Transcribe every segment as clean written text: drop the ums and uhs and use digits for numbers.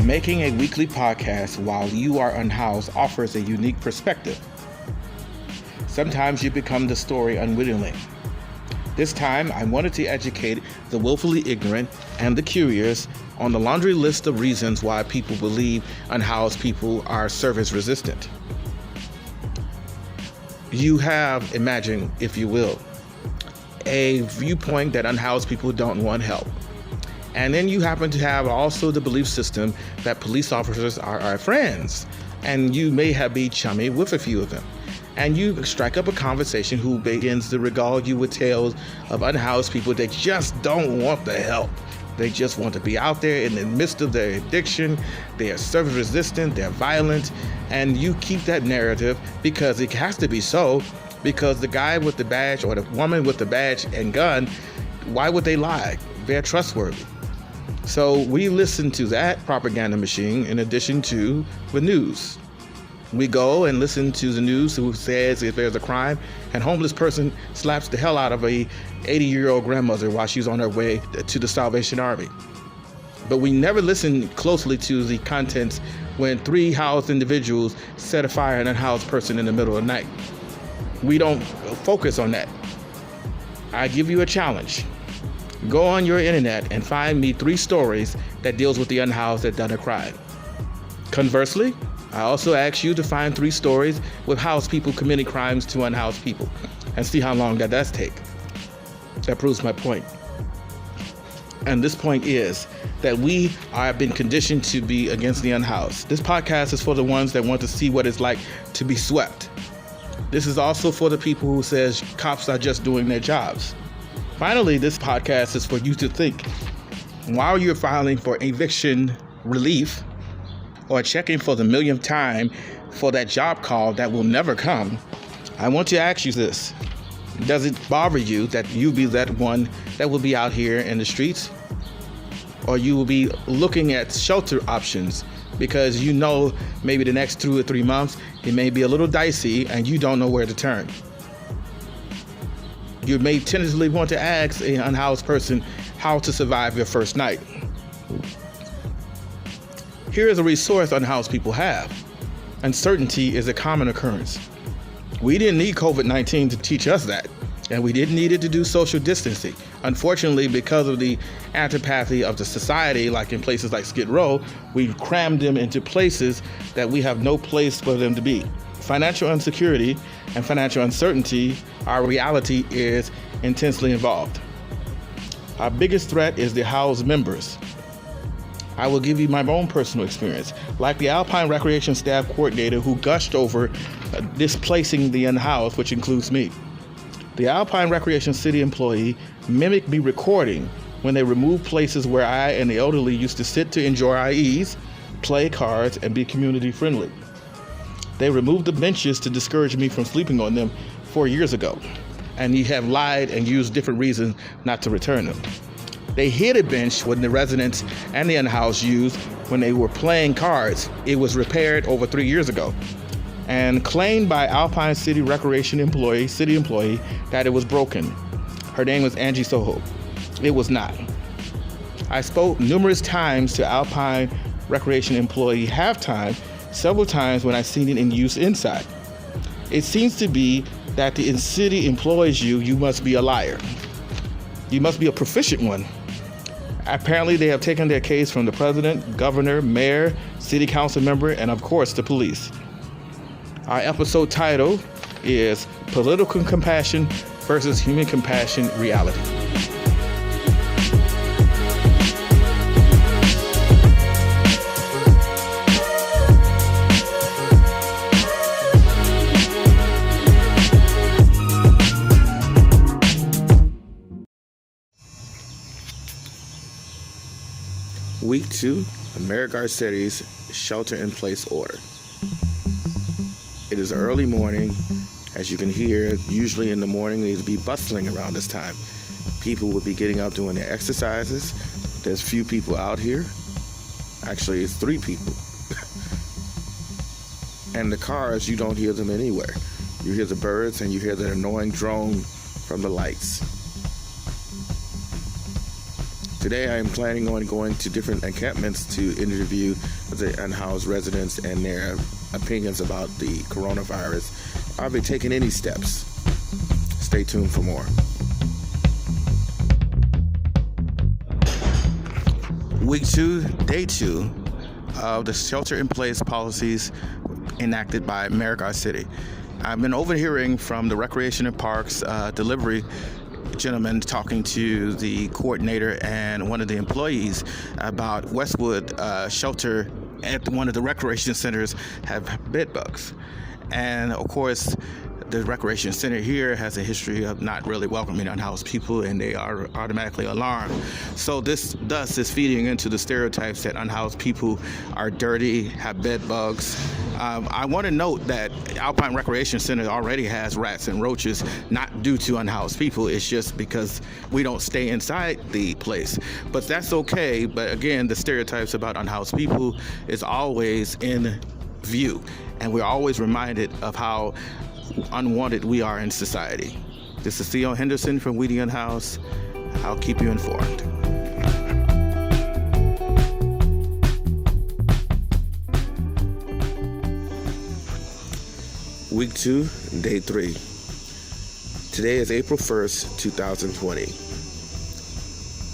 Making a weekly podcast while you are unhoused offers a unique perspective. Sometimes you become the story unwittingly. This time, I wanted to educate the willfully ignorant and the curious on the laundry list of reasons why people believe unhoused people are service resistant. You have, imagine, if you will, a viewpoint that unhoused people don't want help. And then you happen to have also the belief system that police officers are our friends, and you may be chummy with a few of them. And you strike up a conversation who begins to regale you with tales of unhoused people that just don't want the help. They just want to be out there in the midst of their addiction. They are service resistant, they're violent, and you keep that narrative because it has to be so, because the guy with the badge or the woman with the badge and gun, why would they lie? They're trustworthy. So we listen to that propaganda machine in addition to the news. We go and listen to the news who says if there's a crime, and homeless person slaps the hell out of a 80-year-old grandmother while she's on her way to the Salvation Army. But we never listen closely to the contents when 3 housed individuals set a fire on an unhoused person in the middle of the night. We don't focus on that. I give you a challenge. Go on your internet and find me 3 stories that deals with the unhoused that done a crime. Conversely, I also ask you to find 3 stories with housed people committing crimes to unhoused people and see how long that does take. That proves my point. And this point is that we have been conditioned to be against the unhoused. This podcast is for the ones that want to see what it's like to be swept. This is also for the people who says cops are just doing their jobs. Finally, this podcast is for you to think. While you're filing for eviction relief or checking for the millionth time for that job call that will never come, I want to ask you this. Does it bother you that you be that one that will be out here in the streets? Or you will be looking at shelter options because you know maybe the next 2 or 3 months it may be a little dicey and you don't know where to turn? You may tentatively want to ask an unhoused person how to survive your first night. Here is a resource unhoused people have. Uncertainty is a common occurrence. We didn't need COVID-19 to teach us that, and we didn't need it to do social distancing. Unfortunately, because of the antipathy of the society, like in places like Skid Row, we crammed them into places that we have no place for them to be. Financial insecurity and financial uncertainty, our reality is intensely involved. Our biggest threat is the housed members. I will give you my own personal experience. Like the Alpine Recreation Staff Coordinator who gushed over displacing the unhoused, which includes me. The Alpine Recreation City employee mimicked me recording when they removed places where I and the elderly used to sit to enjoy our ease, play cards, and be community friendly. They removed the benches to discourage me from sleeping on them 4 years ago, and you have lied and used different reasons not to return them. They hid a bench when the residents and the unhoused used when they were playing cards. It was repaired over 3 years ago and claimed by Alpine City Recreation city employee that it was broken. Her name was Angie Soho. It was not. I spoke numerous times to Alpine Recreation employee halftime, several times when I seen it in use inside. It seems to be that the city employs you must be a liar. You must be a proficient one. Apparently they have taken their case from the president, governor, mayor, city council member, and of course the police. Our episode title is Political Compassion versus Human Compassion Reality. Week 2 of Mayor Garcetti's shelter-in-place order. It is early morning. As you can hear, usually in the morning, they'd be bustling around this time. People would be getting up doing their exercises. There's few people out here. Actually, it's 3 people. And the cars, you don't hear them anywhere. You hear the birds and you hear that annoying drone from the lights. Today I am planning on going to different encampments to interview the unhoused residents and their opinions about the coronavirus. Are they taking any steps? Stay tuned for more. Week 2, day 2 of the shelter-in-place policies enacted by Mayor Garcetti. I've been overhearing from the Recreation and Parks delivery gentleman talking to the coordinator and one of the employees about Westwood shelter at one of the recreation centers have bed bugs. And of course, the recreation center here has a history of not really welcoming unhoused people, and they are automatically alarmed. So this thus is feeding into the stereotypes that unhoused people are dirty, have bed bugs. I want to note that Alpine Recreation Center already has rats and roaches, not due to unhoused people. It's just because we don't stay inside the place. But that's okay. But again, the stereotypes about unhoused people is always in view, and we're always reminded of how unwanted we are in society. This is Theo Henderson from Unhoused. I'll keep you informed. Week 2, day 3. Today is April 1st, 2020.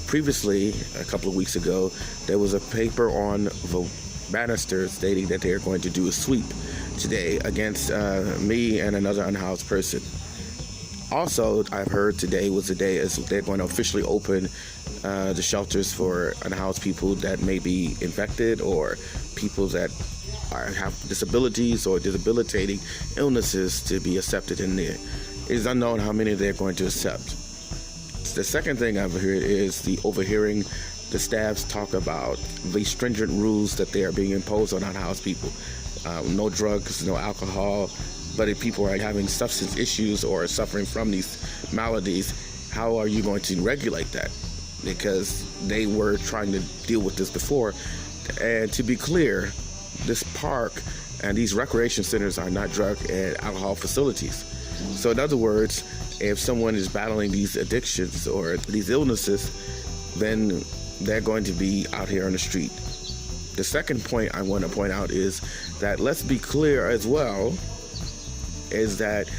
Previously, a couple of weeks ago, there was a paper on the Bannister stating that they are going to do a sweep today against me and another unhoused person. Also, I've heard today was the day as they're going to officially open the shelters for unhoused people that may be infected or people that have disabilities or debilitating illnesses to be accepted in there. It is unknown how many they're going to accept. The second thing I've heard is the overhearing the staffs talk about the stringent rules that they are being imposed on unhoused people. No drugs, no alcohol, but if people are having substance issues or suffering from these maladies, how are you going to regulate that? Because they were trying to deal with this before. And to be clear, this park and these recreation centers are not drug and alcohol facilities. So in other words, if someone is battling these addictions or these illnesses, then they're going to be out here on the street. The second point I want to point out is that let's be clear as well, is that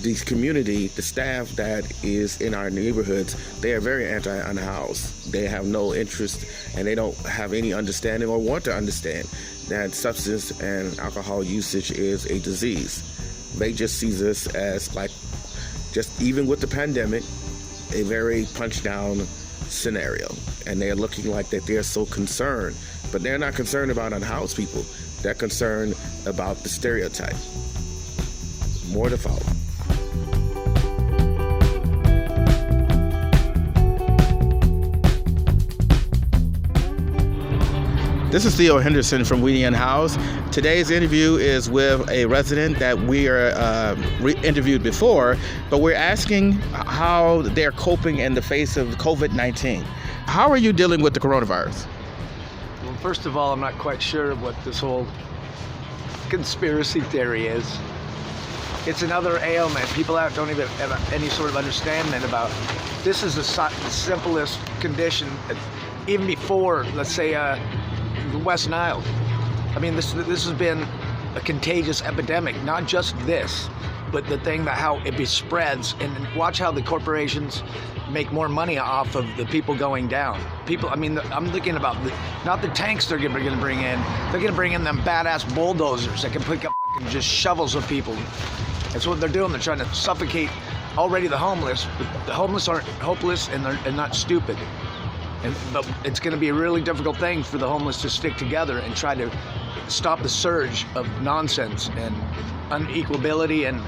the community, the staff that is in our neighborhoods, they are very anti-unhoused. They have no interest and they don't have any understanding or want to understand that substance and alcohol usage is a disease. They just see this as like, just even with the pandemic, a very punch down scenario. And they're looking like that they're so concerned, but they're not concerned about unhoused people. They're concerned about the stereotype. More to follow. This is Theo Henderson from Unhoused. Today's interview is with a resident that we are interviewed before, but we're asking how they're coping in the face of COVID-19. How are you dealing with the coronavirus? Well, first of all, I'm not quite sure what this whole conspiracy theory is. It's another ailment. People don't even have any sort of understanding about. This is the simplest condition, even before, let's say, the West Nile. I mean, this has been a contagious epidemic, not just this, but the thing that how it spreads, and watch how the corporations make more money off of the people going down. People, I mean, I'm thinking about not the tanks they're going to bring in. They're going to bring in them badass bulldozers that can pick up fucking just shovels of people. That's what they're doing. They're trying to suffocate already the homeless. But the homeless aren't hopeless and they're not stupid. But it's going to be a really difficult thing for the homeless to stick together and try to stop the surge of nonsense and unequality and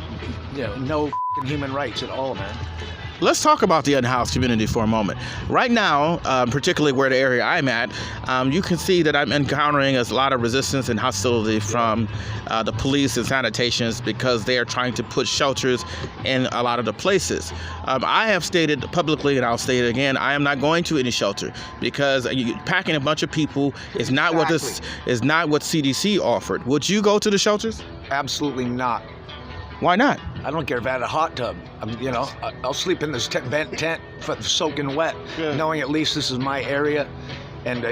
no fucking human rights at all, man. Let's talk about the unhoused community for a moment. Right now, particularly where the area I'm at, you can see that I'm encountering a lot of resistance and hostility from the police and sanitations because they are trying to put shelters in a lot of the places. I have stated publicly, and I'll state it again, I am not going to any shelter because packing a bunch of people is not what CDC offered. Would you go to the shelters? Absolutely not. Why not? I don't care if I had a hot tub. I'll sleep in this tent soaking wet, knowing at least this is my area. And,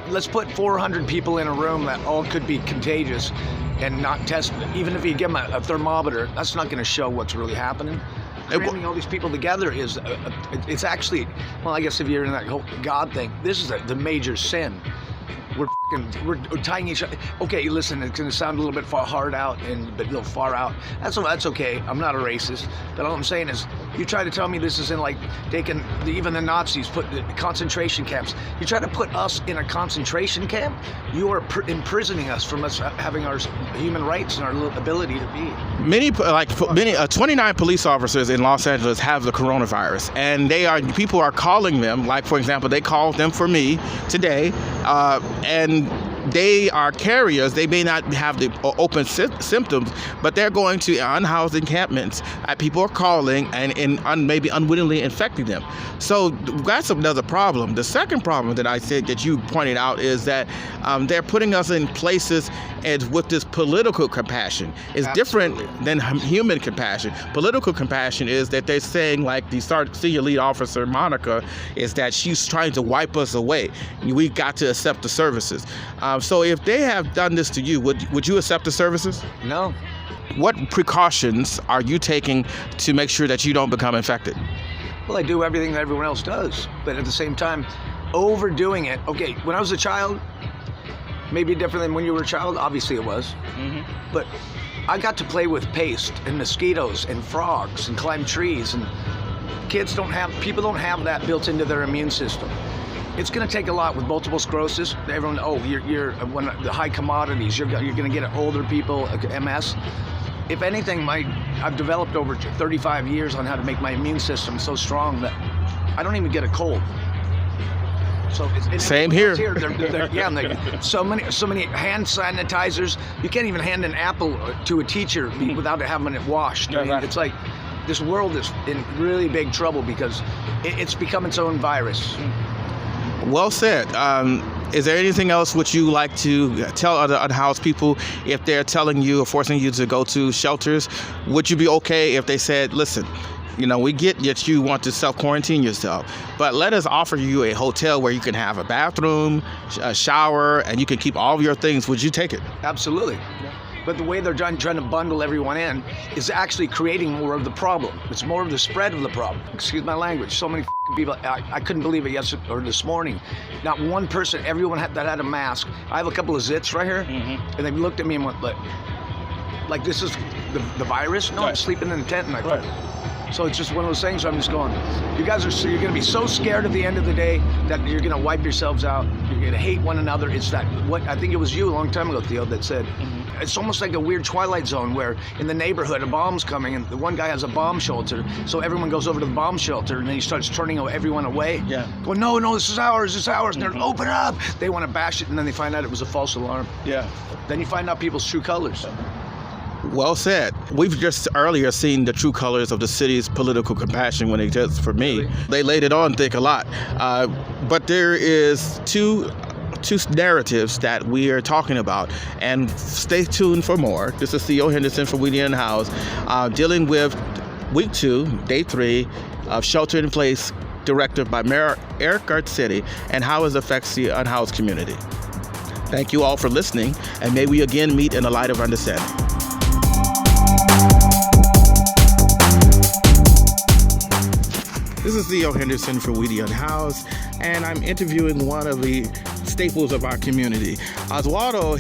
let's put 400 people in a room that all could be contagious and not test. Even if you give them a thermometer, that's not going to show what's really happening. Cramming all these people together is, it's actually, well, I guess if you're in that whole God thing, this is the major sin. We're tying each other. Okay, listen, it's going to sound a little bit hard out but a little far out. That's okay. I'm not a racist. But all I'm saying is, you try to tell me this isn't like taking, even the Nazis put the concentration camps. You try to put us in a concentration camp, you are imprisoning us from us having our human rights and our ability to be. 29 police officers in Los Angeles have the coronavirus, and people are calling them. Like, for example, they called them for me today. And they are carriers. They may not have the open symptoms, but they're going to unhoused encampments. People are calling and maybe unwittingly infecting them. So that's another problem. The second problem that I said that you pointed out is that they're putting us in places with this political compassion. It's different than human compassion. Political compassion is that they're saying, like the senior lead officer, Monica, is that she's trying to wipe us away. We got to accept the services. So if they have done this to you, would you accept the services? No. What precautions are you taking to make sure that you don't become infected? Well, I do everything that everyone else does, but at the same time, overdoing it. Okay, when I was a child, maybe different than when you were a child, obviously it was. Mm-hmm. But I got to play with paste and mosquitoes and frogs and climb trees, and people don't have that built into their immune system. It's going to take a lot with multiple sclerosis. Everyone, you're one of the high commodities. You're going to get older people, MS. If anything, I've developed over 35 years on how to make my immune system so strong that I don't even get a cold. So same here. So many hand sanitizers. You can't even hand an apple to a teacher without having it washed. I mean, it's like this world is in really big trouble because it's become its own virus. Well said. Is there anything else which you like to tell other unhoused people if they're telling you or forcing you to go to shelters? Would you be okay if they said, listen, we get that you want to self-quarantine yourself, but let us offer you a hotel where you can have a bathroom, a shower, and you can keep all of your things. Would you take it? Absolutely. Yeah. But the way they're trying to bundle everyone in is actually creating more of the problem. It's more of the spread of the problem. Excuse my language. So many people, I couldn't believe it yesterday or this morning. Not one person, everyone that had a mask. I have a couple of zits right here, and they looked at me and went, like this is the virus? No, I'm sleeping in a tent. And So it's just one of those things where I'm just going, you're going to be so scared at the end of the day that you're going to wipe yourselves out. You're going to hate one another. It's I think it was you a long time ago, Theo, that said, it's almost like a weird Twilight Zone where in the neighborhood a bomb's coming and the one guy has a bomb shelter. So everyone goes over to the bomb shelter and then he starts turning everyone away. Yeah. Going, no, this is ours, And they're, open up. They want to bash it and then they find out it was a false alarm. Yeah. Then you find out people's true colors. Well said. We've just earlier seen the true colors of the city's political compassion when it just, for me, really? They laid it on thick a lot. But there is two narratives that we are talking about, and stay tuned for more. This is Theo Henderson from Unhoused, dealing with week 2, day 3 of shelter in place directive by Mayor Eric Garcetti and how it affects the unhoused community. Thank you all for listening, and may we again meet in the light of understanding. This is Theo Henderson for We the Unhoused, and I'm interviewing one of the staples of our community. Oswaldo,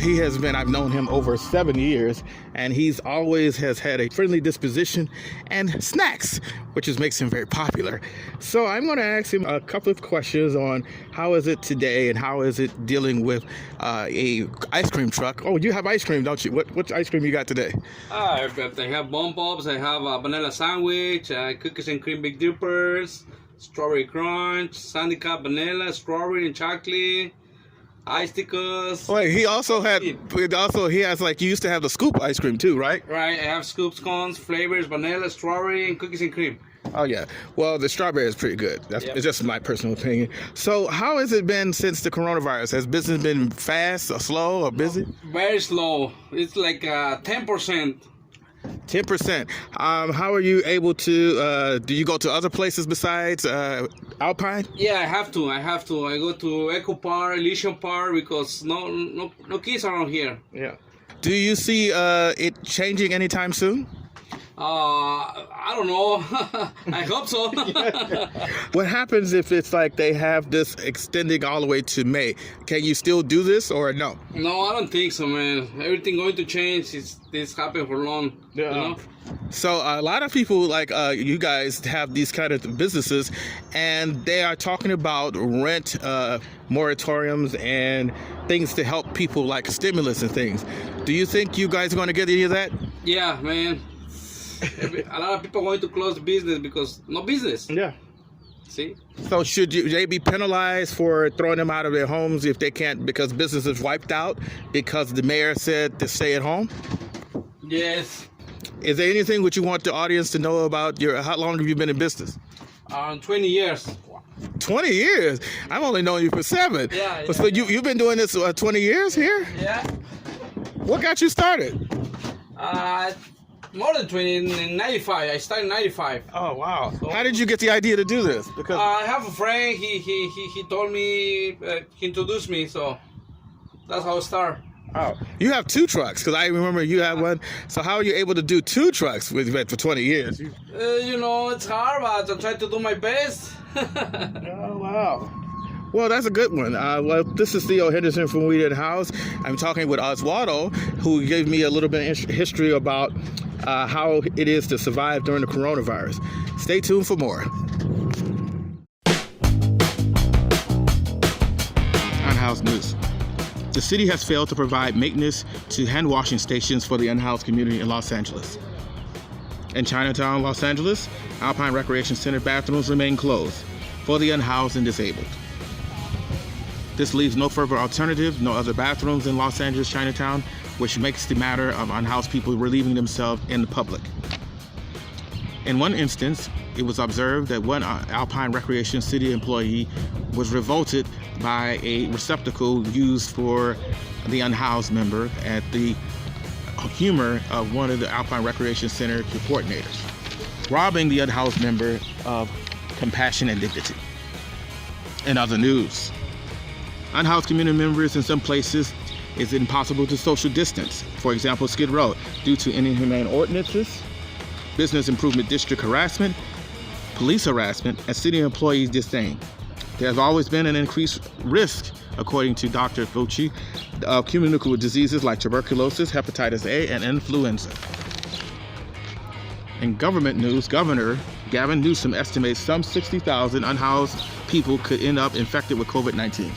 I've known him over 7 years, and he's always has had a friendly disposition and snacks, which makes him very popular. So I'm going to ask him a couple of questions on how is it today and how is it dealing with a ice cream truck. Oh, you have ice cream, don't you? What ice cream you got today? I have Bomb Pops, I have a vanilla sandwich, cookies and cream Big Dippers, strawberry crunch, Syndicate vanilla, strawberry and chocolate, icicles. Wait, he has, like, you used to have the scoop ice cream too, right? Right, I have scoops, cones, flavors, vanilla, strawberry, and cookies and cream. Oh yeah, well the strawberry is pretty good. It's just my personal opinion. So how has it been since the coronavirus? Has business been fast or slow or busy? Very slow. It's like 10%. 10%. How are you able to? Do you go to other places besides Alpine? Yeah, I have to. I go to Echo Park, Elysian Park because no kids around here. Yeah. Do you see it changing anytime soon? I don't know. I hope so. What happens if it's like they have this extending all the way to May? Can you still do this or no? No, I don't think so, man. Everything going to change. This happened for long. Yeah. You know? So a lot of people like you guys have these kind of businesses, and they are talking about rent moratoriums and things to help people, like stimulus and things. Do you think you guys are going to get any of that? Yeah, man. A lot of people are going to close the business because no business. Yeah. See? So should they be penalized for throwing them out of their homes if they can't, because business is wiped out because the mayor said to stay at home? Yes. Is there anything which you want the audience to know about how long have you been in business? 20 years. 20 years? I've only known you for 7. Yeah. So you've been doing this 20 years here? Yeah. What got you started? More than 20, in 95. I started in 95. Oh, wow. So, How did you get the idea to do this? Because I have a friend, he told me, he introduced me, so that's how it started. oh, you have 2 trucks, because I remember you had one. So how are you able to do 2 trucks for 20 years? You know, it's hard, but I try to do my best. Oh, wow. Well, that's a good one. Well, this is Theo Henderson from We Did House. I'm talking with Oswaldo, who gave me a little bit of history about how it is to survive during the coronavirus. Stay tuned for more. Unhoused News. The city has failed to provide maintenance to hand washing stations for the unhoused community in Los Angeles. In Chinatown, Los Angeles, Alpine Recreation Center bathrooms remain closed for the unhoused and disabled. This leaves no further alternative, no other bathrooms in Los Angeles, Chinatown, which makes the matter of unhoused people relieving themselves in the public. In one instance, it was observed that one Alpine Recreation City employee was revolted by a receptacle used for the unhoused member at the humor of one of the Alpine Recreation Center coordinators, robbing the unhoused member of compassion and dignity. In other news, unhoused community members in some places it's impossible to social distance. For example, Skid Row, due to inhumane ordinances, business improvement district harassment, police harassment, and city employees disdain. There has always been an increased risk, according to Dr. Fauci, of communicable diseases like tuberculosis, hepatitis A, and influenza. In government news, Governor Gavin Newsom estimates some 60,000 unhoused people could end up infected with COVID-19.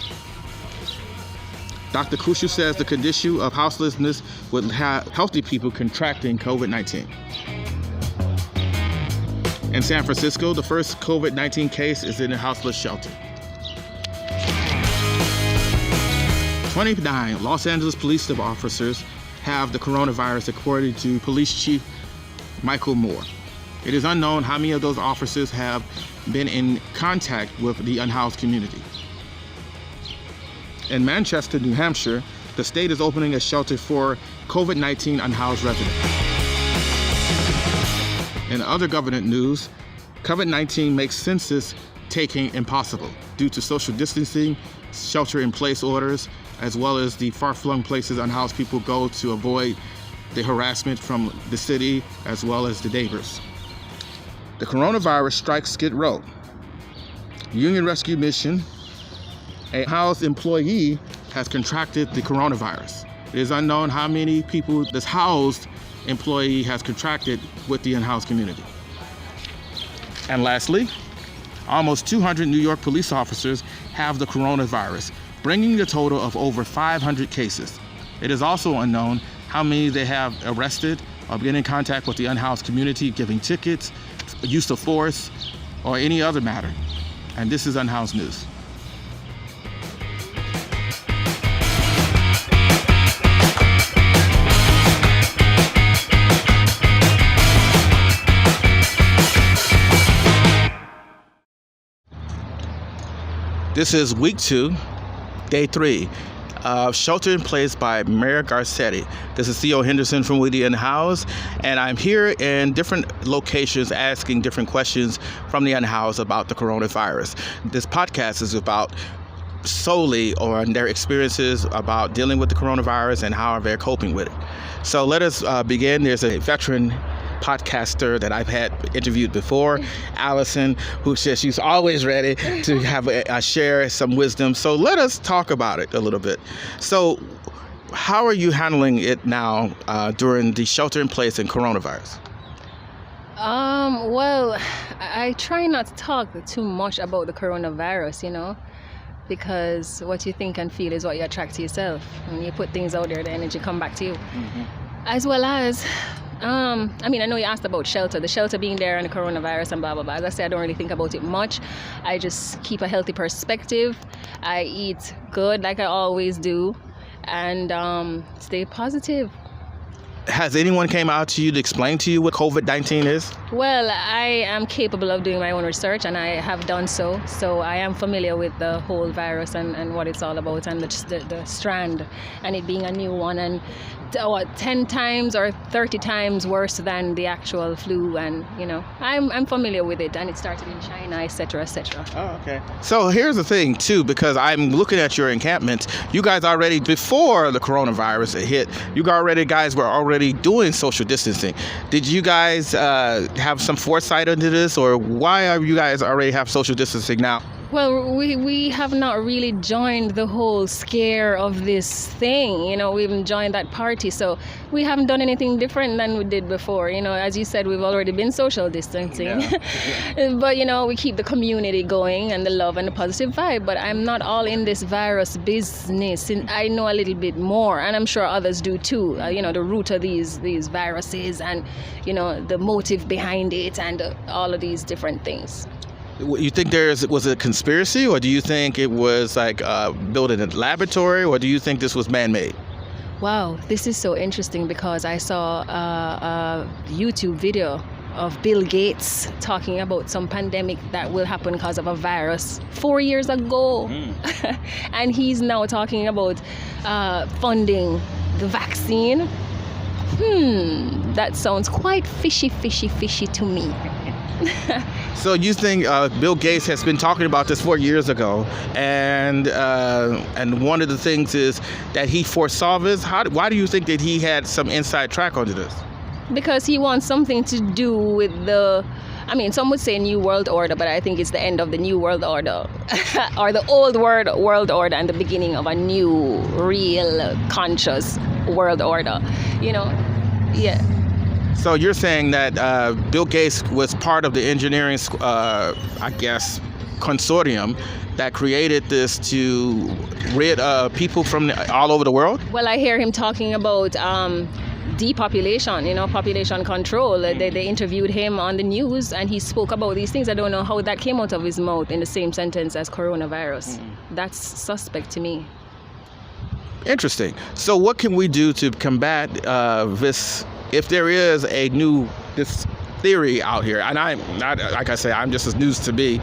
Dr. Kushu says the condition of houselessness would have healthy people contracting COVID-19. In San Francisco, the first COVID-19 case is in a houseless shelter. 29 Los Angeles police officers have the coronavirus, according to Police Chief Michael Moore. It is unknown how many of those officers have been in contact with the unhoused community. In Manchester, New Hampshire, the state is opening a shelter for COVID-19 unhoused residents. In other government news, COVID-19 makes census taking impossible due to social distancing, shelter-in-place orders, as well as the far-flung places unhoused people go to avoid the harassment from the city as well as the neighbors. The coronavirus strikes Skid Row. Union Rescue Mission, a housed employee has contracted the coronavirus. It is unknown how many people this housed employee has contracted with the unhoused community. And lastly, almost 200 New York police officers have the coronavirus, bringing the total of over 500 cases. It is also unknown how many they have arrested or been in contact with the unhoused community, giving tickets, use of force, or any other matter. And this is Unhoused News. This is week 2, day 3 Shelter in Place by Mayor Garcetti. This is Theo Henderson from Unhoused, and I'm here in different locations asking different questions from the Unhoused about the coronavirus. This podcast is about solely on their experiences about dealing with the coronavirus and how they're coping with it. So let us begin. There's a veteran podcaster that I've had interviewed before, Allison, who says she's always ready to have share some wisdom. So let us talk about it a little bit. So how are you handling it now during the shelter in place and coronavirus? Well, I try not to talk too much about the coronavirus, because what you think and feel is what you attract to yourself. When you put things out there, the energy come back to you. Mm-hmm. As well as I know you asked about the shelter being there and the coronavirus and blah, blah, blah. As I say, I don't really think about it much. I just keep a healthy perspective. I eat good like I always do and stay positive. Has anyone came out to you to explain to you what COVID-19 is? Well, I am capable of doing my own research and I have done so. So I am familiar with the whole virus and what it's all about and the strand and it being a new one and 10 times or 30 times worse than the actual flu. And, I'm familiar with it and it started in China, etc., etc. Oh, okay. So here's the thing, too, because I'm looking at your encampments. You guys already, before the coronavirus hit, guys were already doing social distancing. Did you guys have some foresight into this, or why are you guys already have social distancing now? Well, we have not really joined the whole scare of this thing. We haven't joined that party. So we haven't done anything different than we did before. As you said, we've already been social distancing. Yeah. But, we keep the community going and the love and the positive vibe. But I'm not all in this virus business. And I know a little bit more. And I'm sure others do too. The root of these viruses and, the motive behind it and all of these different things. You think was a conspiracy, or do you think it was like built in a laboratory, or do you think this was man-made? Wow, this is so interesting because I saw a YouTube video of Bill Gates talking about some pandemic that will happen because of a virus 4 years ago. And he's now talking about funding the vaccine. That sounds quite fishy to me. So you think Bill Gates has been talking about this 4 years ago, and one of the things is that he foresaw this? Why do you think that he had some inside track onto this? Because he wants something to do with some would say New World Order, but I think it's the end of the New World Order, or the old world order and the beginning of a new, real, conscious world order. Yeah. So you're saying that Bill Gates was part of the engineering, consortium that created this to rid people from all over the world? Well, I hear him talking about depopulation, population control. They interviewed him on the news and he spoke about these things. I don't know how that came out of his mouth in the same sentence as coronavirus. That's suspect to me. Interesting. So what can we do to combat this? If there is this theory out here, and I'm not, like I say, I'm just as news to me,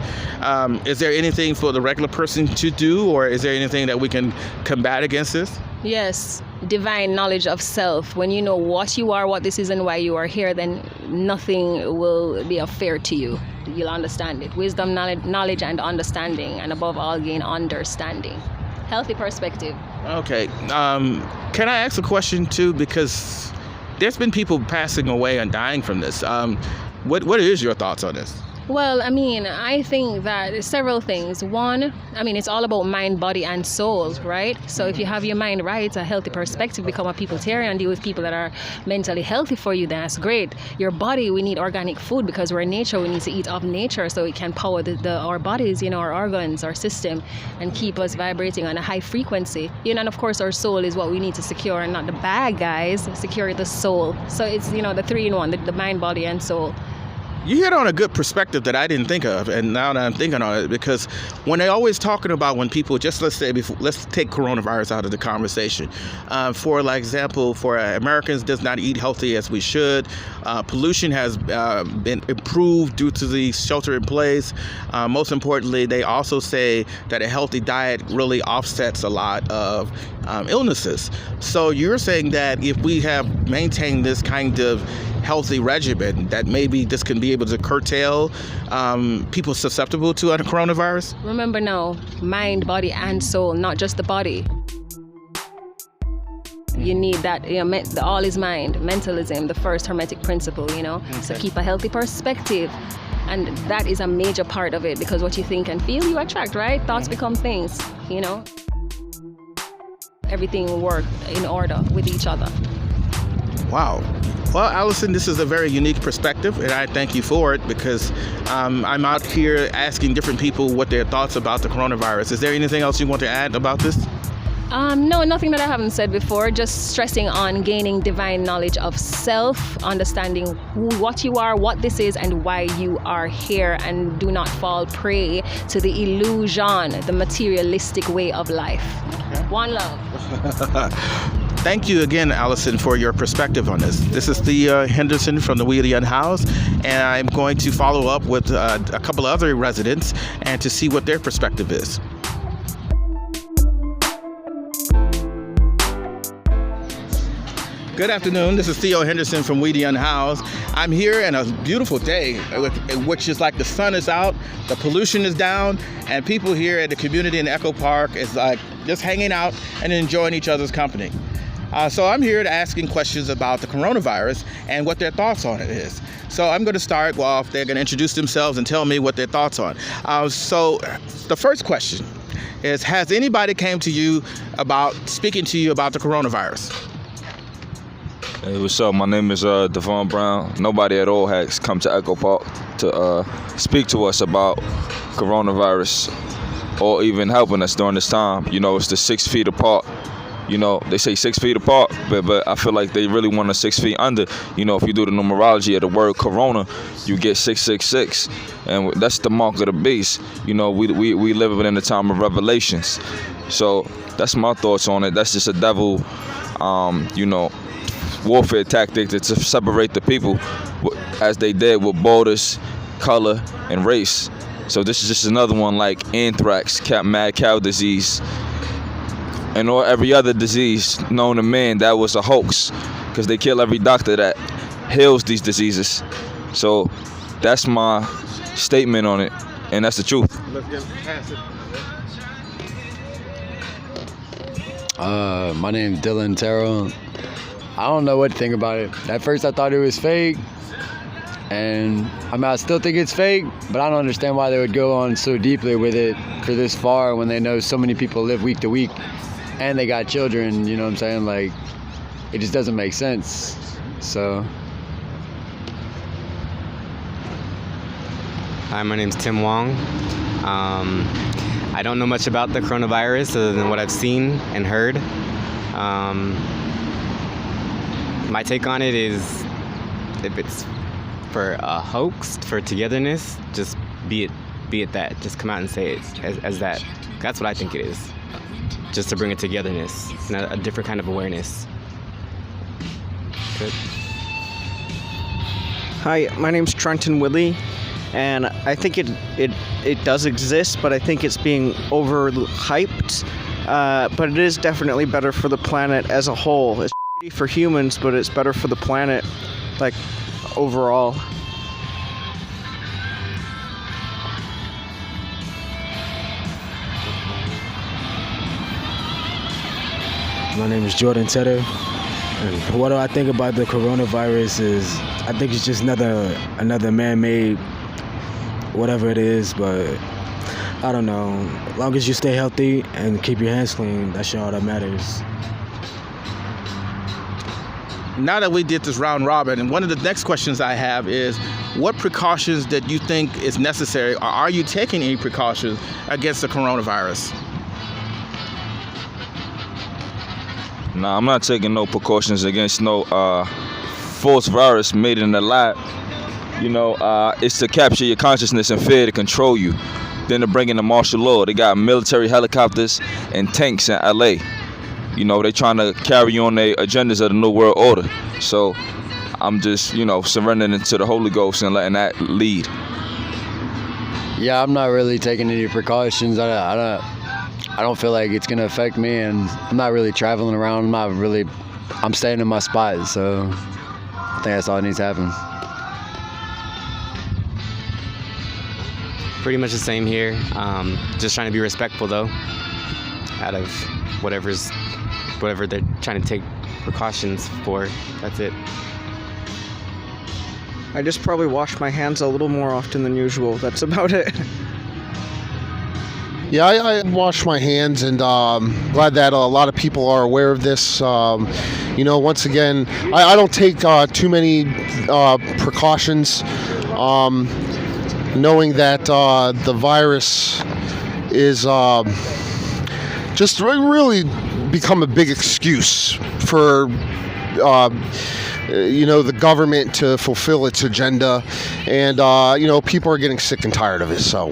is there anything for the regular person to do, or is there anything that we can combat against this? Yes, divine knowledge of self. When you know what you are, what this is, and why you are here, then nothing will be affair to you. You'll understand it. Wisdom, knowledge, and understanding, and above all, gain understanding. Healthy perspective. Okay. Can I ask a question too? Because there's been people passing away and dying from this. What is your thoughts on this? Well, I think that several things. One, it's all about mind, body, and soul, right? So if you have your mind right, a healthy perspective, become a peopletarian, deal with people that are mentally healthy for you, then that's great. Your body, we need organic food because we're in nature. We need to eat of nature so it can power our bodies, our organs, our system, and keep us vibrating on a high frequency. And of course, our soul is what we need to secure, and not the bad guys. Secure the soul. So it's, the 3-in-1, the mind, body, and soul. You hit on a good perspective that I didn't think of, and now that I'm thinking on it, because when they always talking about when people just let's take coronavirus out of the conversation. For like example, for Americans does not eat healthy as we should. Pollution has been improved due to the shelter in place. Most importantly, they also say that a healthy diet really offsets a lot of illnesses. So you're saying that if we have maintained this kind of healthy regimen, that maybe this can be able to curtail people susceptible to a coronavirus? Remember now, mind, body, and soul, not just the body. You need that, the all is mind, mentalism, the first hermetic principle, Okay. So keep a healthy perspective. And that is a major part of it, because what you think and feel, you attract, right? Thoughts become things, Everything will work in order with each other. Wow. Well, Allison, this is a very unique perspective, and I thank you for it, because I'm out here asking different people what their thoughts about the coronavirus. Is there anything else you want to add about this? No, nothing that I haven't said before. Just stressing on gaining divine knowledge of self, understanding what you are, what this is, and why you are here, and do not fall prey to the illusion, the materialistic way of life. Okay. One love. Thank you again, Allison, for your perspective on this. This is Theo Henderson from the Unhoused, and I'm going to follow up with a couple of other residents and to see what their perspective is. Good afternoon. This is Theo Henderson from We the Unhoused. I'm here in a beautiful day, which is like the sun is out, the pollution is down, and people here at the community in Echo Park is like just hanging out and enjoying each other's company. So I'm here to asking questions about the coronavirus and what their thoughts on it is. So I'm going to start off. They're going to introduce themselves and tell me what their thoughts on. So the first question is: has anybody came to you about speaking to you about the coronavirus? Hey, what's up? My name is Devon Brown. Nobody at all has come to Echo Park to speak to us about coronavirus or even helping us during this time. It's the 6 feet apart. They say 6 feet apart, but I feel like they really want us 6 feet under. If you do the numerology of the word corona, you get 666, and that's the mark of the beast. We live in the time of revelations. So that's my thoughts on it. That's just a devil, warfare tactic to separate the people, as they did with borders, color, and race. So this is just another one like anthrax, mad cow disease, and every other disease known to man that was a hoax, because they kill every doctor that heals these diseases. So that's my statement on it, and that's the truth. My name's Dylan Terrell. I don't know what to think about it. At first I thought it was fake, and I still think it's fake, but I don't understand why they would go on so deeply with it for this far when they know so many people live week to week and they got children, you know what I'm saying? Like, it just doesn't make sense. So. Hi, my name's Tim Wong. I don't know much about the coronavirus other than what I've seen and heard. My take on it is, if it's for a hoax, for togetherness, just be it that. Just come out and say it as that. That's what I think it is. Just to bring a togetherness and a different kind of awareness. Good. Hi, my name's Trenton Willie, and I think it does exist, but I think it's being overhyped. But it is definitely better for the planet as a whole. It's shitty for humans, but it's better for the planet, like, overall. My name is Jordan Tedder, and what do I think about the coronavirus is, I think it's just another man-made whatever it is, but I don't know. As long as you stay healthy and keep your hands clean, that's all that matters. Now that we did this round robin, and one of the next questions I have is, what precautions that you think is necessary, or are you taking any precautions against the coronavirus? Nah, I'm not taking no precautions against no false virus made in the lab. It's to capture your consciousness and fear to control you. Then to bring in the martial law. They got military helicopters and tanks in LA. They trying to carry on their agendas of the New World Order. So I'm just, surrendering to the Holy Ghost and letting that lead. Yeah, I'm not really taking any precautions. I don't feel like it's gonna affect me, and I'm not really traveling around. I'm staying in my spot, so I think that's all that needs to happen. Pretty much the same here. Just trying to be respectful though, out of whatever they're trying to take precautions for. That's it. I just probably wash my hands a little more often than usual. That's about it. Yeah, I wash my hands, and glad that a lot of people are aware of this. Once again, I don't take too many precautions, knowing that the virus is just really become a big excuse for the government to fulfill its agenda, and people are getting sick and tired of it. So.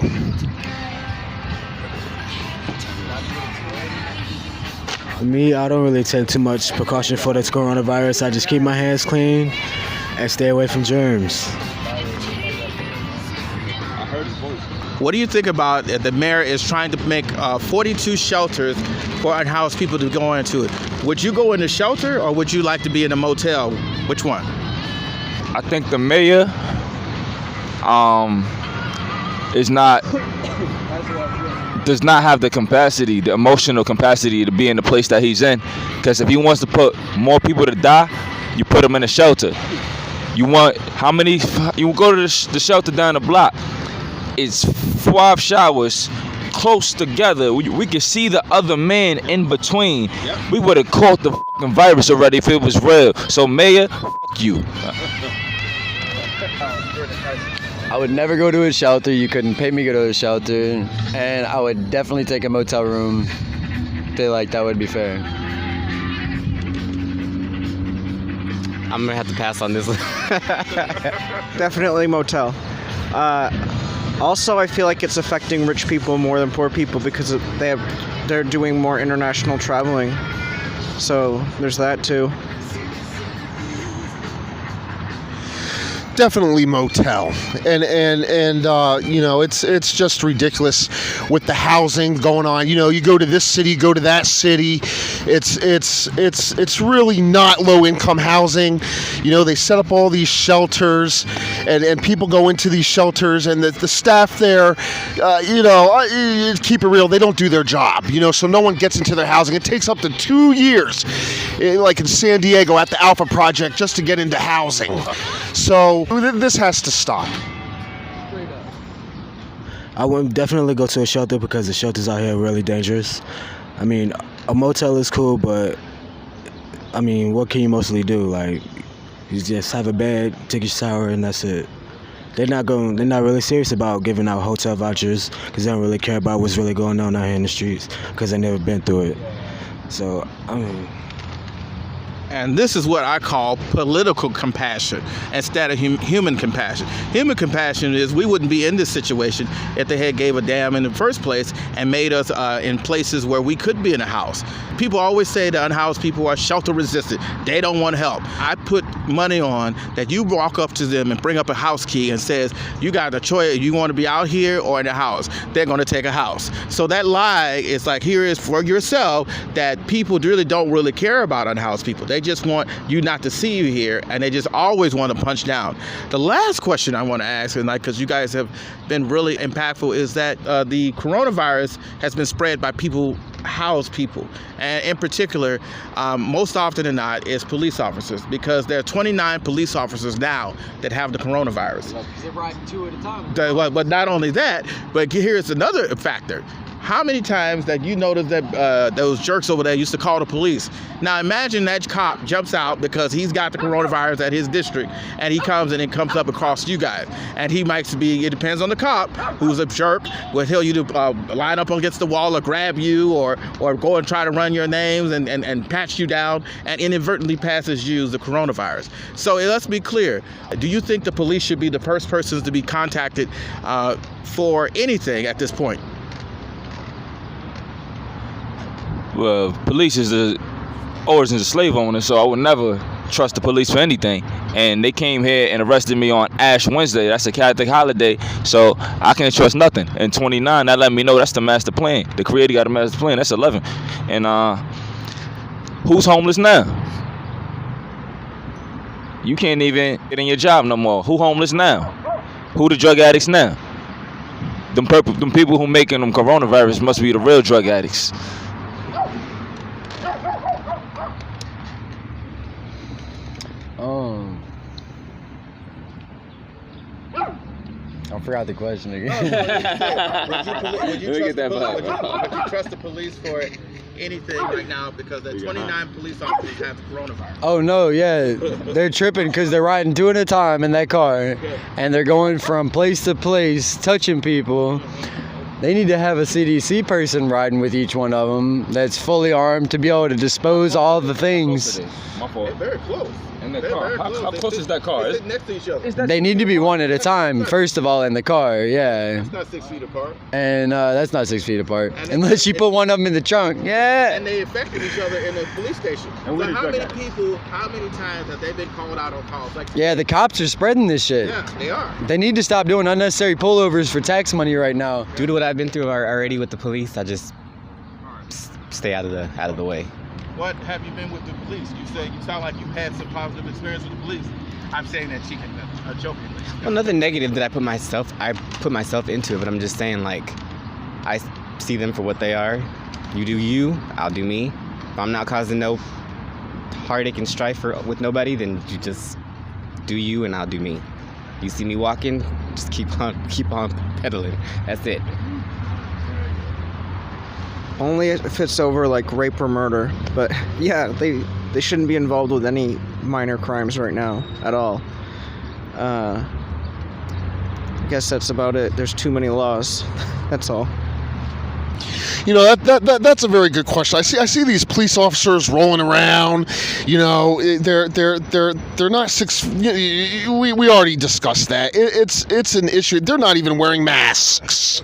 For me, I don't really take too much precaution for this coronavirus. I just keep my hands clean and stay away from germs. What do you think about the mayor is trying to make 42 shelters for unhoused people to go into it? Would you go in a shelter, or would you like to be in a motel? Which one? I think the mayor does not have the capacity, the emotional capacity to be in the place that he's in. Because if he wants to put more people to die, you put them in a shelter. You go to the shelter down the block. It's 5 showers close together. We could see the other man in between. Yep. We would have caught the fucking virus already if it was real. So mayor, fuck you. I would never go to a shelter. You couldn't pay me to go to a shelter. And I would definitely take a motel room. I feel like that would be fair. I'm gonna have to pass on this. Definitely motel. Also, I feel like it's affecting rich people more than poor people because they're doing more international traveling. So there's that too. Definitely motel, and it's just ridiculous with the housing going on. You go to this city, go to that city. It's really not low income housing. They set up all these shelters, and people go into these shelters, and the staff there, keep it real, they don't do their job. So no one gets into their housing. It takes up to 2 years, like in San Diego at the Alpha Project, just to get into housing. So this has to stop. I would definitely go to a shelter because the shelters out here are really dangerous. I mean, a motel is cool, but I mean, what can you mostly do? Like, you just have a bed, take a shower, and that's it. They're not really serious about giving out hotel vouchers because they don't really care about what's really going on out here in the streets because they've never been through it. So, I mean. And this is what I call political compassion instead of human compassion. Human compassion is we wouldn't be in this situation if they had gave a damn in the first place and made us in places where we could be in a house. People always say that unhoused people are shelter resistant. They don't want help. I put money on that you walk up to them and bring up a house key and says, you got a choice, you want to be out here or in a house. They're going to take a house. So that lie is like, here is for yourself that people really don't really care about unhoused people. They just want you not to see you here, and they just always want to punch down. The last question I want to ask, and because you guys have been really impactful, is that the coronavirus has been spread by housed people, and in particular, most often than not, is police officers, because there are 29 police officers now that have the coronavirus. They're riding 2 at a time. But not only that, but here's another factor. how many times that you noticed that those jerks over there used to call the police? Now imagine that cop jumps out because he's got the coronavirus at his district, and he comes and it comes up across you guys. And he might be, it depends on the cop, who's a jerk, will tell you to line up against the wall or grab you or go and try to run your names and pat you down, and inadvertently passes you the coronavirus. So let's be clear. Do you think the police should be the first persons to be contacted for anything at this point? Well, police is the origins of slave owners, so I would never trust the police for anything. And they came here and arrested me on Ash Wednesday. That's a Catholic holiday, so I can't trust nothing. And 29, that let me know that's the master plan. The Creator got a master plan. That's 11. And who's homeless now? You can't even get in your job no more. Who homeless now? Who the drug addicts now? Them people who making them coronavirus must be the real drug addicts. I forgot the question again. Would you trust the police for anything right now, because the 29 police officers have coronavirus? Oh no, yeah, they're tripping because they're riding 2 at a time in that car, and they're going from place to place, touching people. They need to have a CDC person riding with each one of them that's fully armed to be able to dispose all the things. My fault. They're very close. In the car. How close is that car? They sit next to each other. They need to be 1 at a time, first of all, in the car, yeah. It's not 6 feet apart. And that's not 6 feet apart. Unless you put one of them in the trunk, yeah. And they infected each other in the police station. So how many times have they been called out on calls? Yeah, the cops are spreading this shit. Yeah, they are. They need to stop doing unnecessary pullovers for tax money right now. Due to what I've been through already with the police, I just stay out of the way. What have you been with the police? You sound like you had some positive experience with the police. I'm saying that jokingly. Well, nothing negative that I put myself into it, but I'm just saying, like, I see them for what they are. You do you, I'll do me. If I'm not causing no heartache and strife with nobody, then you just do you and I'll do me. You see me walking, just keep on pedaling. That's it. Only if it's over like rape or murder. But yeah, they shouldn't be involved with any minor crimes right now at all. I guess that's about it. There's too many laws. That's all. You know, that's a very good question. I see these police officers rolling around. You know, they're not six. We already discussed that. It's an issue. They're not even wearing masks.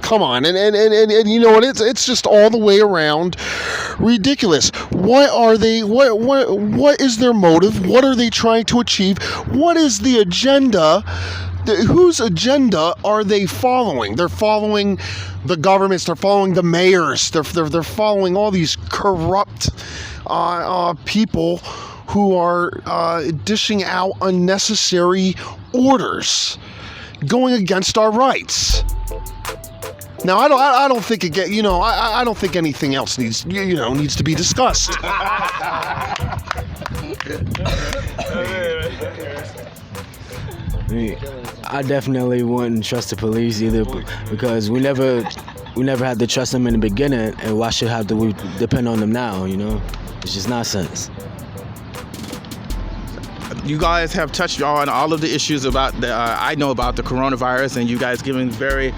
Come on, and you know what? It's just all the way around ridiculous. What are they? What is their motive? What are they trying to achieve? What is the agenda? Whose agenda are they following? They're following the governments. They're following the mayors. They're following all these corrupt people who are dishing out unnecessary orders, going against our rights. Now, I don't think it you know, I don't think anything else needs to be discussed. I definitely wouldn't trust the police either, because we never had to trust them in the beginning, and why should we depend on them now? You know, it's just nonsense. You guys have touched on all of the issues about I know about the coronavirus, and you guys giving very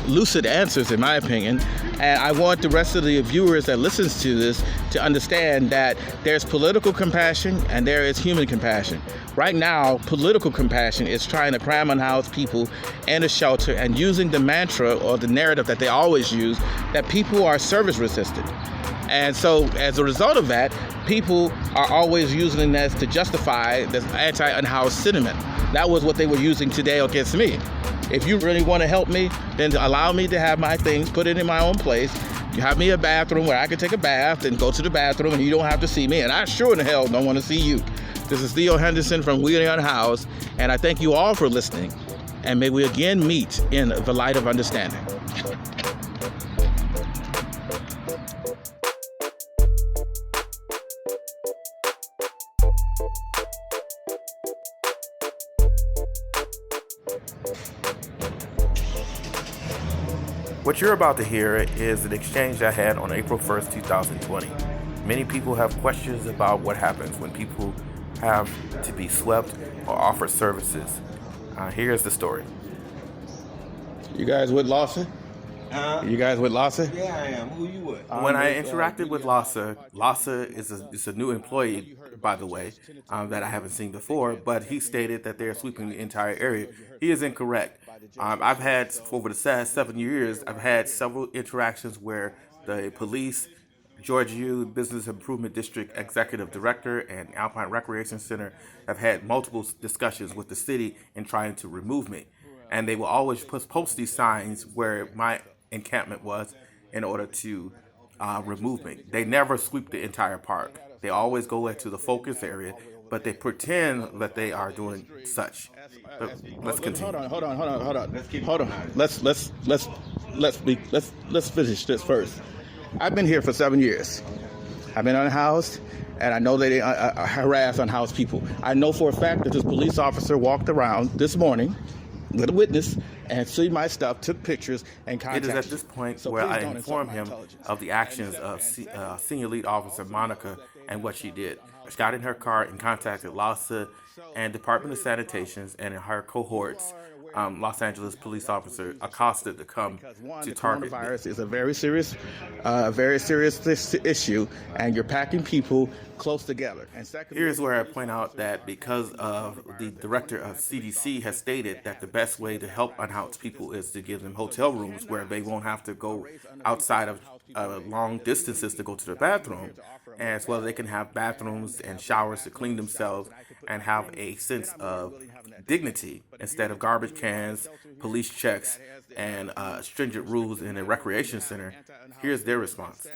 lucid answers, in my opinion. And I want the rest of the viewers that listens to this to understand that there's political compassion and there is human compassion. Right now, political compassion is trying to cram unhoused people in a shelter and using the mantra or the narrative that they always use, that people are service resistant. And so as a result of that, people are always using this to justify this anti-unhoused sentiment. That was what they were using today against me. If you really want to help me, then allow me to have my things, put it in my own place. You have me a bathroom where I can take a bath and go to the bathroom, and you don't have to see me. And I sure in the hell don't want to see you. This is Theo Henderson from We Are Unhoused, and I thank you all for listening. And may we again meet in the light of understanding. What you're about to hear is an exchange I had on April 1st, 2020. Many people have questions about what happens when people have to be swept or offered services. Here's the story. You guys with Lawson? You guys with Lawson? Yeah, I am. Who you with? When I interacted with Lassa is a new employee, by the way, that I haven't seen before, but he stated that they're sweeping the entire area. He is incorrect. I've had, over the past 7 years, I've had several interactions where the police, George U. Business Improvement District Executive Director and Alpine Recreation Center have had multiple discussions with the city in trying to remove me. And they will always post these signs where my encampment was in order to remove me. They never sweep the entire park. They always go into the focus area, but they pretend that they are doing such. But let's continue. Hold on. Let's finish this first. I've been here for 7 years. I've been unhoused, and I know they harass unhoused people. I know for a fact that this police officer walked around this morning with a witness and see my stuff, took pictures, and contacted. It is at this point where I inform him of the actions of Senior Lead Officer Monica and what she did. She got in her car and contacted LASA and Department of Sanitation and her cohorts. Los Angeles police officer accosted to come to target. Coronavirus is a very serious issue, and you're packing people close together. And secondly, here's where I point out that because of the director of CDC has stated that the best way to help unhoused people is to give them hotel rooms where they won't have to go outside of long distances to go to the bathroom, as well as they can have bathrooms and showers to clean themselves and have a sense of dignity instead of garbage cans, police checks, and stringent rules in a recreation center. Here's their response.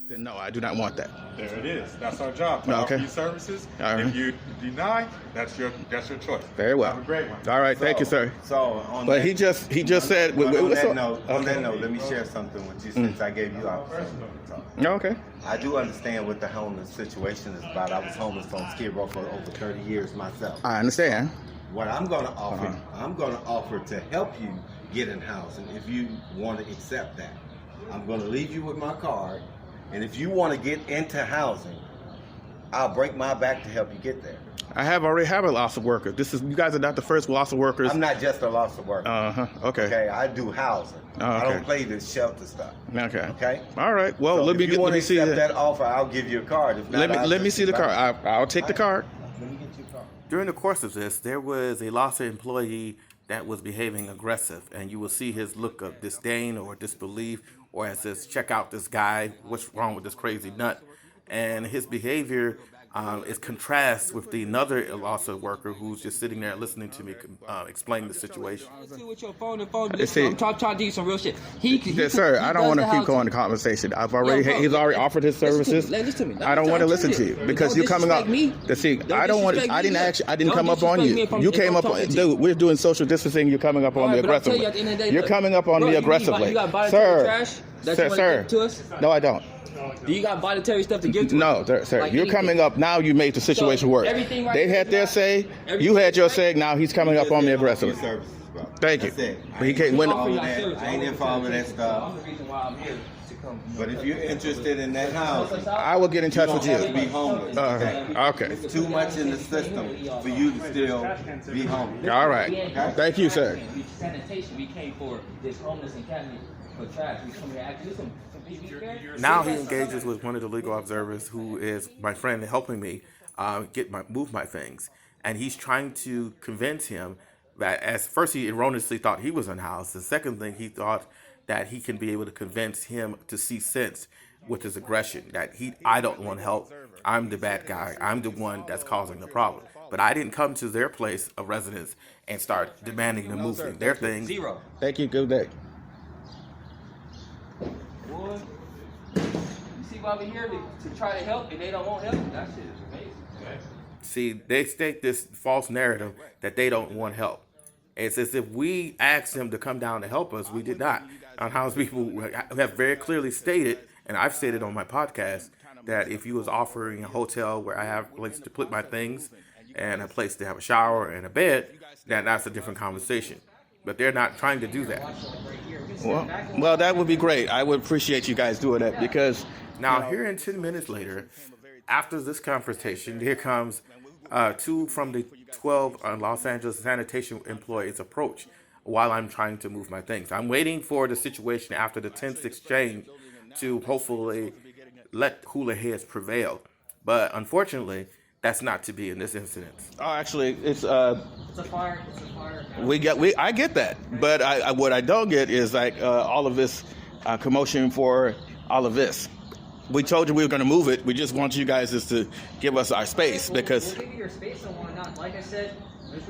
No, I do not want that. There it is. That's our job. To offer you services. All right. If you deny, that's your choice. Very well. Have a great one. All right, thank you, sir. So, he just said. On that note, let me share something with you since I gave you opportunity to talk. Okay. I do understand what the homeless situation is about. I was homeless on Skid Row for over 30 years myself. I understand. What I'm going to offer, I'm going to offer to help you get in housing if you want to accept that. I'm going to leave you with my card, and if you want to get into housing, I'll break my back to help you get there. I already have a loss of worker. You guys are not the first loss of workers. I'm not just a loss of worker. Okay. Okay, I do housing. Okay. I don't play this shelter stuff. Okay. Okay. All right. Well, So let me if you want to see accept that offer, I'll give you a card. If not, let me see the card. I'll take the card. Let me get you a card. During the course of this, there was a LASA employee that was behaving aggressive, and you will see his look of disdain or disbelief, or as says, check out this guy, what's wrong with this crazy nut? And his behavior is contrast with the another LASA worker who's just sitting there listening to me explain the situation. With your phone and phone, listen, I'm trying to do some real shit. Yes, sir. I don't want to keep going the conversation. He's already offered his services. Listen to me. I don't want to listen to you because you're coming up. See, I don't want. I didn't come up on you. You came up on. Dude, we're doing social distancing. You're coming up on me aggressively. You're coming up on me aggressively, sir. No, I don't. Do you got voluntary stuff to give to us? No, sir. Like You're anything? coming up now. You made the situation worse. They had their say. You had your say. Now he's coming up on me aggressively. Thank you. That's it. But he can't win. I ain't in for all of that stuff. But if you're interested in that house, I will get in touch with you. You don't have to be homeless. Okay. It's too much in the system for you to still be homeless. All right. Okay? Thank you, sir. Sanitation. We came for this homeless encampment for trash. We come here actually some Now he engages with one of the legal observers who is my friend helping me move my things. And he's trying to convince him that as first he erroneously thought he was unhoused. The second thing he thought that he can be able to convince him to see sense with his aggression, that I don't want help. I'm the bad guy. I'm the one that's causing the problem. But I didn't come to their place of residence and start demanding them move their things. Zero. Thank you. Good day. Boy, you see why we're here to try to help and they don't want help? That shit is amazing. Okay. See, they state this false narrative that they don't want help. It's as if we asked them to come down to help us. We did not. Unhoused people have very clearly stated, and I've stated on my podcast, that if you was offering a hotel where I have a place to put my things and a place to have a shower and a bed, that's a different conversation. But they're not trying to do that. Well, that would be great. I would appreciate you guys doing that because Now, here in 10 minutes later, after this confrontation, here comes two from the 12 Los Angeles sanitation employees approach while I'm trying to move my things. I'm waiting for the situation after the tense exchange to hopefully let cooler heads prevail. But unfortunately, that's not to be in this incident. Oh, actually, it's It's a fire. It's a fire. I get that, but what I don't get is like all of this commotion for all of this. We told you we were going to move it. We just want you guys just to give us our space because. We'll give you your space and whatnot. Like I said, just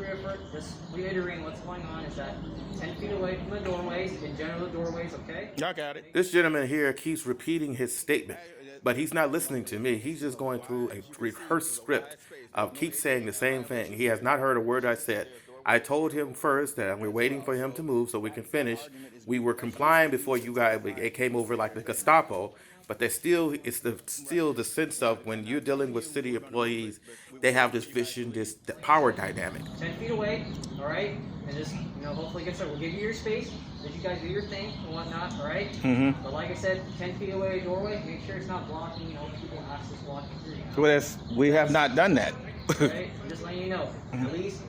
reiterating what's going on is that 10 feet away from the doorways, in general doorways, okay? Y'all got it. This gentleman here keeps repeating his statement, but he's not listening to me. He's just going through a rehearsed script of keep saying the same thing. He has not heard a word I said. I told him first that we're waiting for him to move so we can finish. We were complying before you guys it came over like the Gestapo, but there's still the sense of when you're dealing with city employees, they have this vision, this power dynamic. 10 feet away, all right? And just, hopefully get started. We'll give you your space. Let you guys do your thing and whatnot, all right? Mm-hmm. But like I said, 10 feet away doorway, make sure it's not blocking, people access walking through. Well, we have not done that. Right? I'm just letting you know. At least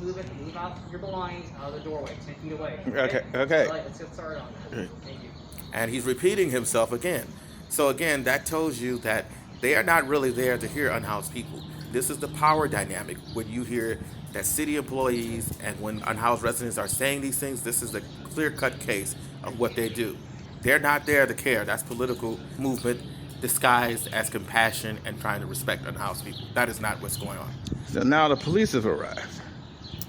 move out your belongings out of the doorway, 10 feet away. Okay. All right, let's get started on that. Thank you. And he's repeating himself again. So again, that tells you that they are not really there to hear unhoused people. This is the power dynamic. When you hear that city employees and when unhoused residents are saying these things, this is the clear-cut case of what they do. They're not there to care. That's political movement disguised as compassion and trying to respect unhoused people. That is not what's going on. So now the police have arrived.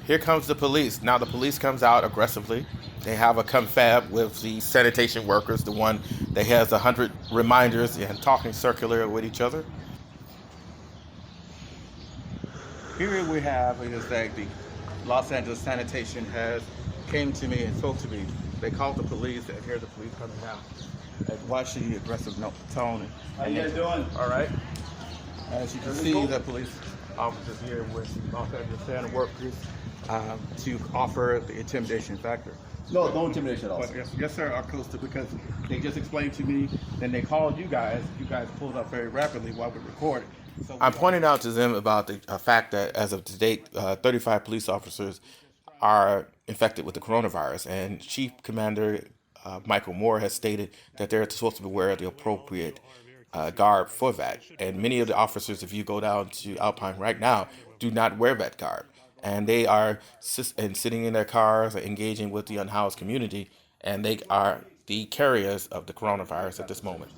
Here comes the police. Now the police comes out aggressively. They have a confab with the sanitation workers, the one that has 100 reminders and talking circular with each other. Here we have is that the Los Angeles sanitation has came to me and spoke to me. They called the police and hear the police coming down. Watch the aggressive tone. How you guys doing? All right. As you can see, the police officers here with Los Angeles sanitation workers to offer the intimidation factor. No intimidation at all. But yes, sir, are close to because they just explained to me. Then they called you guys. You guys pulled up very rapidly while we recorded. So I'm pointing out to them about the fact that as of to date, 35 police officers are infected with the coronavirus, and Chief Commander Michael Moore has stated that they're supposed to wear the appropriate garb for that. And many of the officers, if you go down to Alpine right now, do not wear that garb. And they are sitting in their cars, engaging with the unhoused community, and they are the carriers of the coronavirus at this moment.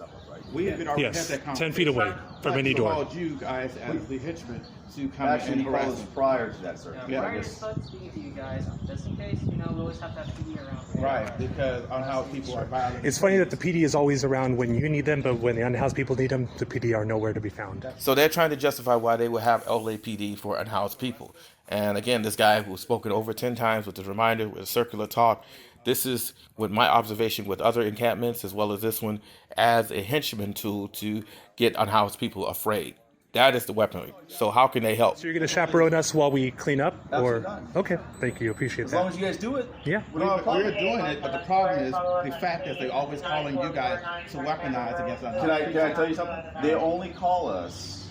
We have already had that conversation. 10 feet away from any door. We called you guys as the henchmen to come Actually, and he called harass us them. prior to that, sir. Yeah, Prior to speaking to you guys, just in case, we always have to have PD around. Right, because unhoused people are violent. It's funny that the PD is always around when you need them, but when the unhoused people need them, the PD are nowhere to be found. So they're trying to justify why they would have LAPD for unhoused people. And again, this guy who's spoken over 10 times with the reminder, with a circular talk, this is, with my observation with other encampments as well as this one, as a henchman tool to get unhoused people afraid. That is the weaponry. So how can they help? So you're going to chaperone us while we clean up? Absolutely Or not. Okay, thank you. Appreciate As that. long as you guys do it. Yeah. We're doing it, but the problem is the fact is they're always calling you guys to weaponize against unhoused Can I tell you something? They only call us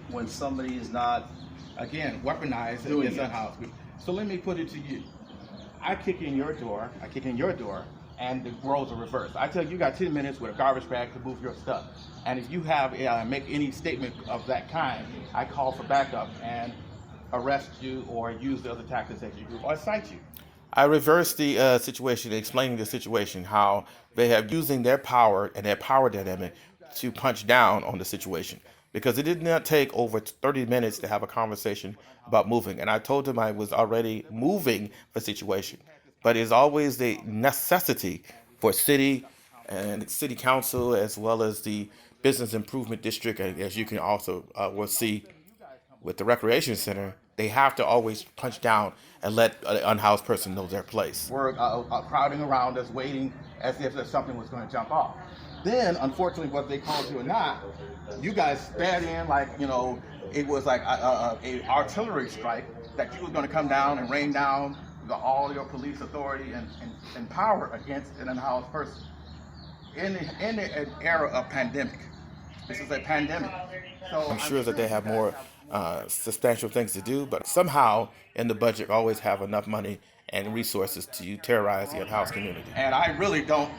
when somebody is not. Again, weaponized Doing against it. unhoused people. So let me put it to you. I kick in your door, and the roles are reversed. I tell you, you got 10 minutes with a garbage bag to move your stuff. And if you have make any statement of that kind, I call for backup and arrest you or use the other tactics that you do or cite you. I reversed the situation, explaining the situation, how they have using their power and their power dynamic to punch down on the situation. Because it did not take over 30 minutes to have a conversation about moving. And I told them I was already moving the situation. But it's always the necessity for city and city council as well as the business improvement district, and as you can also will see with the recreation center, they have to always punch down and let an unhoused person know their place. Were crowding around us, waiting as if something was going to jump off. Then, unfortunately, whether they called you or not, you guys stared in like, it was like a artillery strike that you were going to come down and rain down all your police authority and power against an unhoused person. In an era of pandemic, this is a pandemic. So I'm sure that they have more substantial things to do, but somehow in the budget always have enough money and resources to terrorize the unhoused community. And I really don't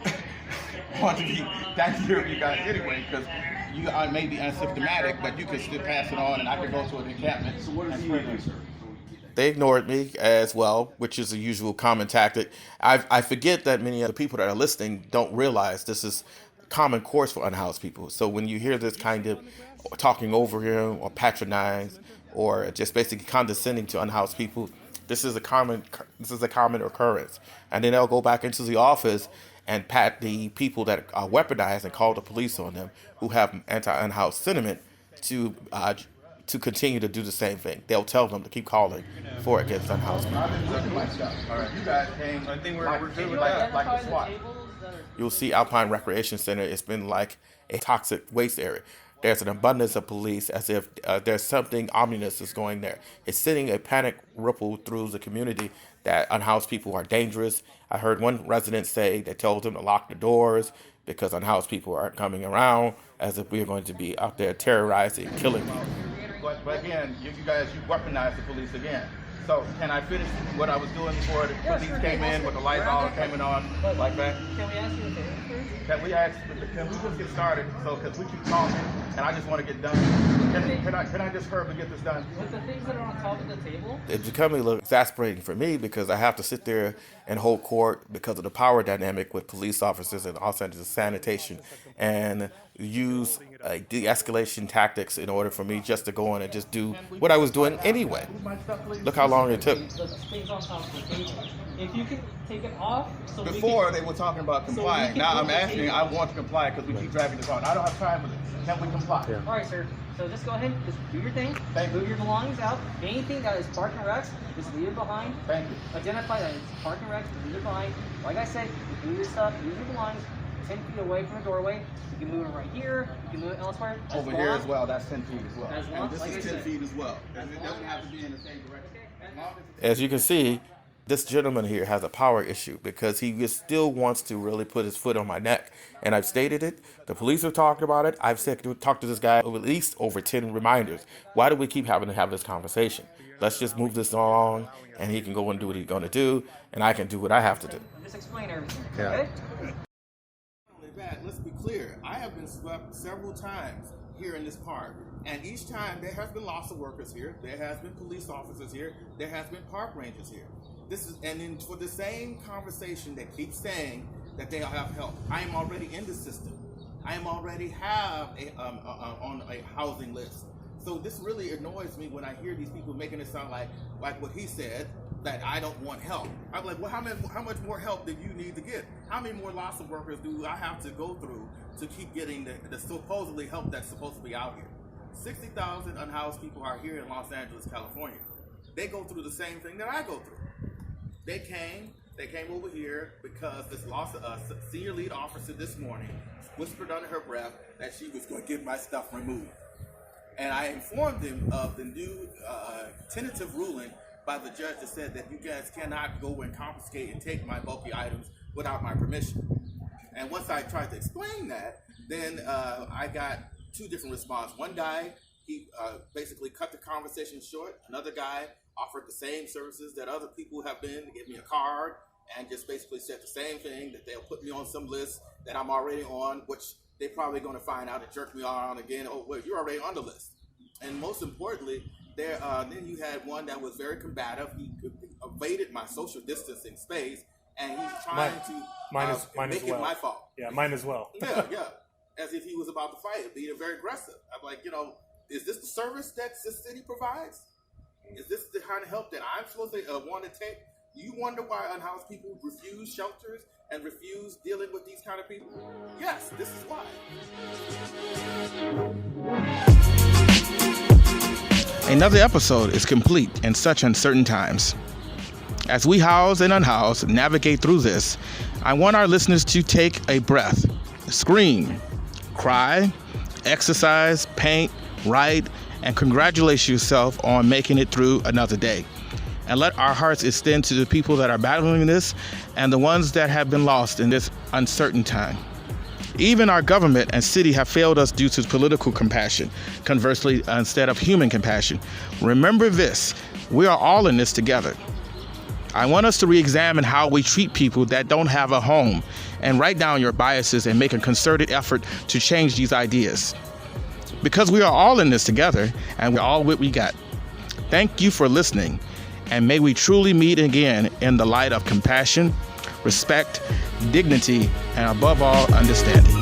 want to be that near you guys anyway, because you may be asymptomatic, but you can still pass it on, and I can go to an encampment. So what is he? They ignored me as well, which is a usual common tactic. I forget that many of the people that are listening don't realize this is common course for unhoused people. So when you hear this kind of talking over him or patronize or just basically condescending to unhoused people, this is a common occurrence. And then they'll go back into the office and pat the people that are weaponized and call the police on them who have anti-unhoused sentiment to continue to do the same thing. They'll tell them to keep calling for against unhoused people. You guys came, I think we're good with that. Like a SWAT. You'll see Alpine Recreation Center, it's been like a toxic waste area. There's an abundance of police as if there's something ominous is going there. It's sending a panic ripple through the community that unhoused people are dangerous. I heard one resident say they told them to lock the doors because unhoused people aren't coming around, as if we are going to be out there terrorizing, killing people. But again, you guys, you weaponize the police again. So can I finish what I was doing before the police came in with the lights all came on like that? Can we ask you a favor first? Can we just get started? So, because we keep talking, and I just want to get done. Can I just hurry and get this done? With the things that are on top of the table? It's becoming a little exasperating for me because I have to sit there and hold court because of the power dynamic with police officers and Los Angeles sanitation and use de-escalation tactics in order for me just to go in and just do what I was doing anyway. Look how long it took. The things on top of the table. If you can take it off. So Before they were talking about complying. Now I'm asking, I want to comply because we keep dragging this on. I don't have time for this. Can we comply? Yeah. All right, sir. So just go ahead, just do your thing. Move your belongings out. Anything that is park and recs, just leave it behind. Thank you. Identify that it's park and recs, leave it behind. Like I said, you do your stuff, use your belongings 10 feet away from the doorway. You can move it right here. You can move it elsewhere. Over here as well. That's 10 feet as well. As long, and this like is I 10 said. feet as well. It doesn't have to be in the same direction. As you can see, this gentleman here has a power issue because he still wants to really put his foot on my neck. And I've stated it. The police have talked about it. I've talked to this guy at least over 10 reminders. Why do we keep having to have this conversation? Let's just move this along and he can go and do what he's going to do and I can do what I have to do. Just explain everything. Yeah. Okay? Let's be clear. I have been swept several times here in this park, and each time there has been loss of workers here, there has been police officers here, there has been park rangers here. And then for the same conversation that keeps saying that they have help, I am already in the system. I am already on a housing list. So this really annoys me when I hear these people making it sound like what he said, that I don't want help. I'm like, well, how much more help do you need to get? How many more loss of workers do I have to go through to keep getting the supposedly help that's supposed to be out here? 60,000 unhoused people are here in Los Angeles, California. They go through the same thing that I go through. They came over here because this senior lead officer this morning whispered under her breath that she was going to get my stuff removed. And I informed them of the new tentative ruling by the judge that said that you guys cannot go and confiscate and take my bulky items without my permission. And once I tried to explain that, then I got two different responses. One guy, he basically cut the conversation short. Another guy offered the same services that other people have been, to give me a card, and just basically said the same thing, that they'll put me on some list that I'm already on, which they're probably going to find out and jerk me on again. Oh, well, you're already on the list. And most importantly, then you had one that was very combative. He evaded my social distancing space, and he's trying to make it my fault. Yeah, mine as well. yeah, as if he was about to fight it, being very aggressive. I'm like, is this the service that the city provides? Is this the kind of help that I'm supposed to want to take? You wonder why unhoused people refuse shelters and refuse dealing with these kind of people? Yes, this is why. Another episode is complete in such uncertain times. As we house and unhouse navigate through this, I want our listeners to take a breath, scream, cry, exercise, paint, write, and congratulate yourself on making it through another day. and let our hearts extend to the people that are battling this and the ones that have been lost in this uncertain time. Even our government and city have failed us due to political compassion, conversely, instead of human compassion. Remember this, we are all in this together. I want us to re-examine how we treat people that don't have a home and write down your biases and make a concerted effort to change these ideas. Because we are all in this together and we're all what we got. Thank you for listening, and may we truly meet again in the light of compassion, respect, dignity, and above all, understanding.